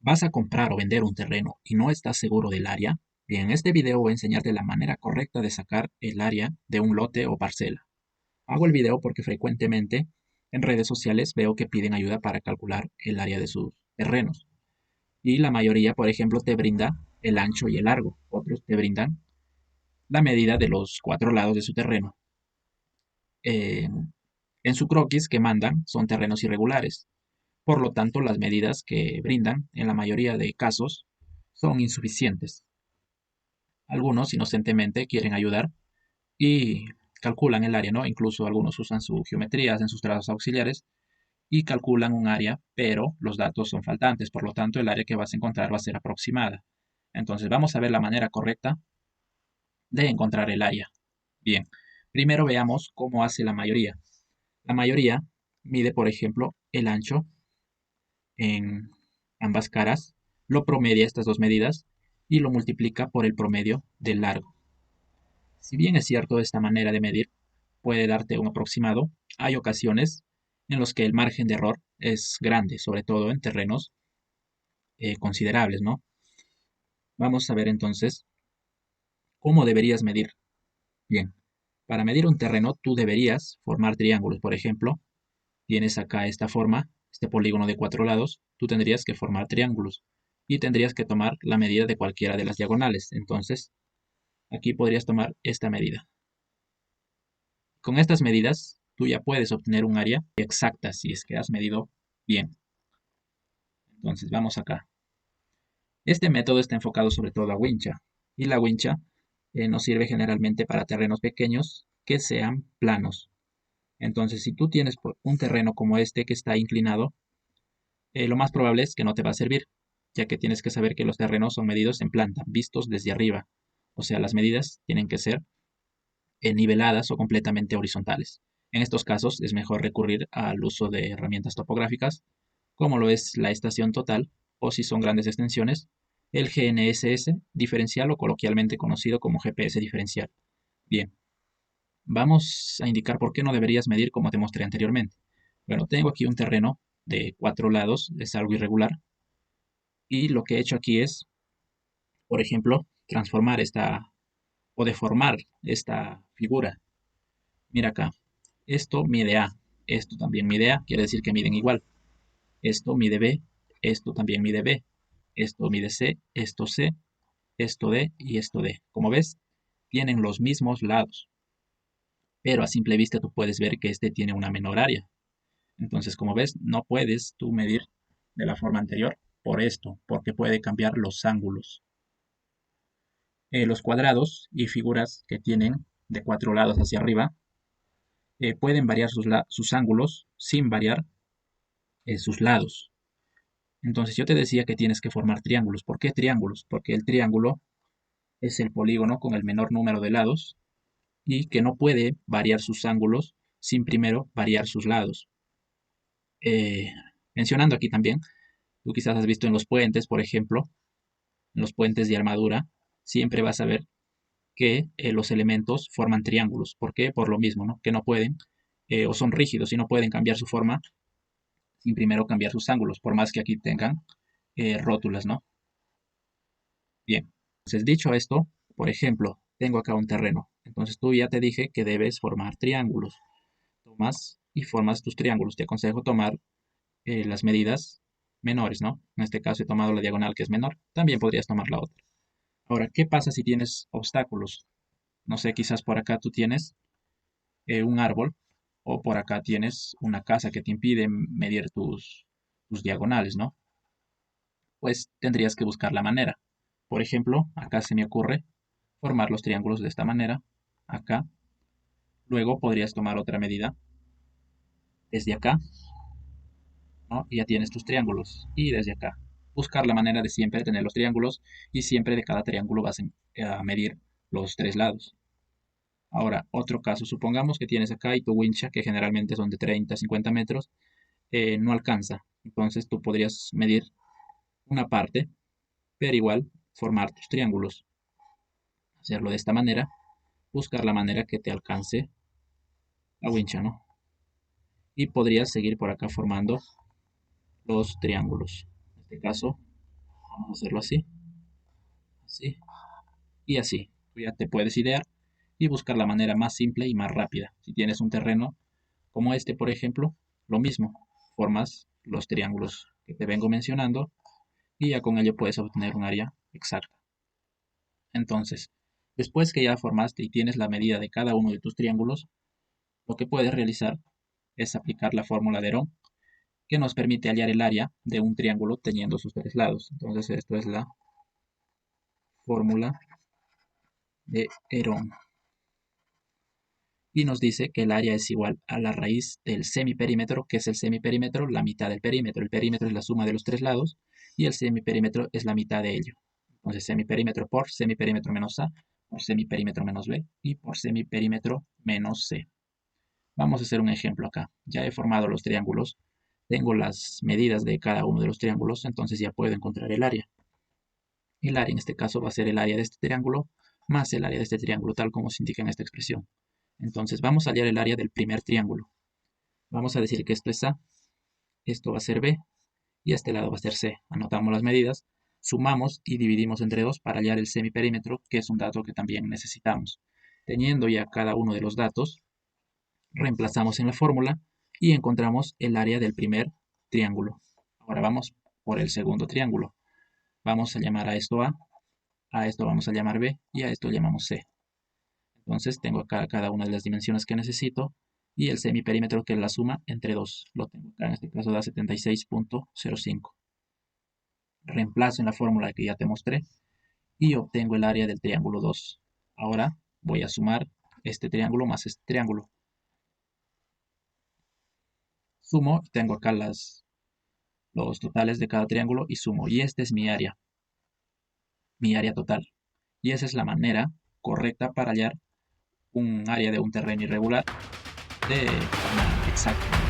¿Vas a comprar o vender un terreno y no estás seguro del área? Bien, en este video voy a enseñarte la manera correcta de sacar el área de un lote o parcela. Hago el video porque frecuentemente en redes sociales veo que piden ayuda para calcular el área de sus terrenos. Y la mayoría, por ejemplo, te brinda el ancho y el largo. Otros te brindan la medida de los cuatro lados de su terreno. Eh, en su croquis que mandan son terrenos irregulares. Por lo tanto, las medidas que brindan en la mayoría de casos son insuficientes. Algunos inocentemente quieren ayudar y calculan el área, ¿no? Incluso algunos usan su geometrías en sus trazos auxiliares y calculan un área, pero los datos son faltantes, por lo tanto el área que vas a encontrar va a ser aproximada. Entonces vamos a ver la manera correcta de encontrar el área. Bien, primero veamos cómo hace la mayoría. La mayoría mide, por ejemplo, el ancho en ambas caras, lo promedia estas dos medidas y lo multiplica por el promedio del largo. Si bien es cierto esta manera de medir puede darte un aproximado, hay ocasiones en los que el margen de error es grande, sobre todo en terrenos considerables, ¿no? Vamos a ver entonces cómo deberías medir. Bien, para medir un terreno tú deberías formar triángulos. Por ejemplo, tienes acá esta forma, este polígono de cuatro lados, tú tendrías que formar triángulos y tendrías que tomar la medida de cualquiera de las diagonales. Entonces, aquí podrías tomar esta medida. Con estas medidas, tú ya puedes obtener un área exacta si es que has medido bien. Entonces, vamos acá. Este método está enfocado sobre todo a wincha, y la wincha nos sirve generalmente para terrenos pequeños que sean planos. Entonces, si tú tienes un terreno como este que está inclinado, lo más probable es que no te va a servir, ya que tienes que saber que los terrenos son medidos en planta, vistos desde arriba. O sea, las medidas tienen que ser niveladas o completamente horizontales. En estos casos es mejor recurrir al uso de herramientas topográficas, como lo es la estación total, o si son grandes extensiones, el GNSS diferencial o coloquialmente conocido como GPS diferencial. Bien, vamos a indicar por qué no deberías medir como te mostré anteriormente. Bueno, tengo aquí un terreno de cuatro lados, es algo irregular, y lo que he hecho aquí es, por ejemplo, transformar esta o deformar esta figura. Mira acá, esto mide A, esto también mide A, quiere decir que miden igual. Esto mide B, esto también mide B, esto mide C, esto D y esto D. Como ves, tienen los mismos lados, pero a simple vista tú puedes ver que este tiene una menor área. Entonces, como ves, no puedes tú medir de la forma anterior por esto, porque puede cambiar los ángulos. Los cuadrados y figuras que tienen de cuatro lados hacia arriba pueden variar sus ángulos sin variar sus lados. Entonces yo te decía que tienes que formar triángulos. ¿Por qué triángulos? Porque el triángulo es el polígono con el menor número de lados y que no puede variar sus ángulos sin primero variar sus lados. Eh, mencionando aquí también, tú quizás has visto en los puentes, por ejemplo, en los puentes de armadura, siempre vas a ver que los elementos forman triángulos. ¿Por qué? Por lo mismo, ¿no? Que no pueden, o son rígidos y no pueden cambiar su forma sin primero cambiar sus ángulos, por más que aquí tengan rótulas, ¿no? Bien, entonces dicho esto, por ejemplo, tengo acá un terreno. Entonces tú ya te dije que debes formar triángulos. Tomas y formas tus triángulos. Te aconsejo tomar las medidas menores, ¿no? En este caso he tomado la diagonal que es menor. También podrías tomar la otra. Ahora, ¿qué pasa si tienes obstáculos? No sé, quizás por acá tú tienes un árbol o por acá tienes una casa que te impide medir tus diagonales, ¿no? Pues tendrías que buscar la manera. Por ejemplo, acá se me ocurre formar los triángulos de esta manera, acá. Luego podrías tomar otra medida desde acá, ¿no? Y ya tienes tus triángulos. Y desde acá. Buscar la manera de siempre tener los triángulos y siempre de cada triángulo vas a medir los tres lados. Ahora, otro caso, supongamos que tienes acá y tu wincha, que generalmente son de 30 a 50 metros, no alcanza. Entonces tú podrías medir una parte, pero igual formar tus triángulos. Hacerlo de esta manera, buscar la manera que te alcance la wincha, ¿no? Y podrías seguir por acá formando los triángulos. En este caso, Vamos a hacerlo así, así y así. Tú ya te puedes idear y buscar la manera más simple y más rápida. Si tienes un terreno como este, por ejemplo, lo mismo. Formas los triángulos que te vengo mencionando y ya con ello puedes obtener un área exacta. Entonces, después que ya formaste y tienes la medida de cada uno de tus triángulos, lo que puedes realizar es aplicar la fórmula de Herón, que nos permite hallar el área de un triángulo teniendo sus tres lados. Entonces, esto es la fórmula de Herón. Y nos dice que el área es igual a la raíz del semiperímetro, que es el semiperímetro, la mitad del perímetro. El perímetro es la suma de los tres lados y el semiperímetro es la mitad de ello. Entonces, semiperímetro por semiperímetro menos A, por semiperímetro menos B y por semiperímetro menos C. Vamos a hacer un ejemplo acá. Ya he formado los triángulos, tengo las medidas de cada uno de los triángulos, entonces ya puedo encontrar el área. El área en este caso va a ser el área de este triángulo más el área de este triángulo, tal como se indica en esta expresión. Entonces vamos a hallar el área del primer triángulo. Vamos a decir que esto es A, esto va a ser B y este lado va a ser C. Anotamos las medidas, sumamos y dividimos entre 2 para hallar el semiperímetro, que es un dato que también necesitamos. Teniendo ya cada uno de los datos, reemplazamos en la fórmula y encontramos el área del primer triángulo. Ahora vamos por el segundo triángulo. Vamos a llamar a esto vamos a llamar B y a esto llamamos C. Entonces tengo acá cada una de las dimensiones que necesito y el semiperímetro que es la suma entre 2. Lo tengo acá, en este caso da 76.05. Reemplazo en la fórmula que ya te mostré y obtengo el área del triángulo 2. Ahora voy a sumar este triángulo más este triángulo. Sumo, tengo acá los totales de cada triángulo y sumo. Y esta es mi área total. Y esa es la manera correcta para hallar un área de un terreno irregular de forma exacta.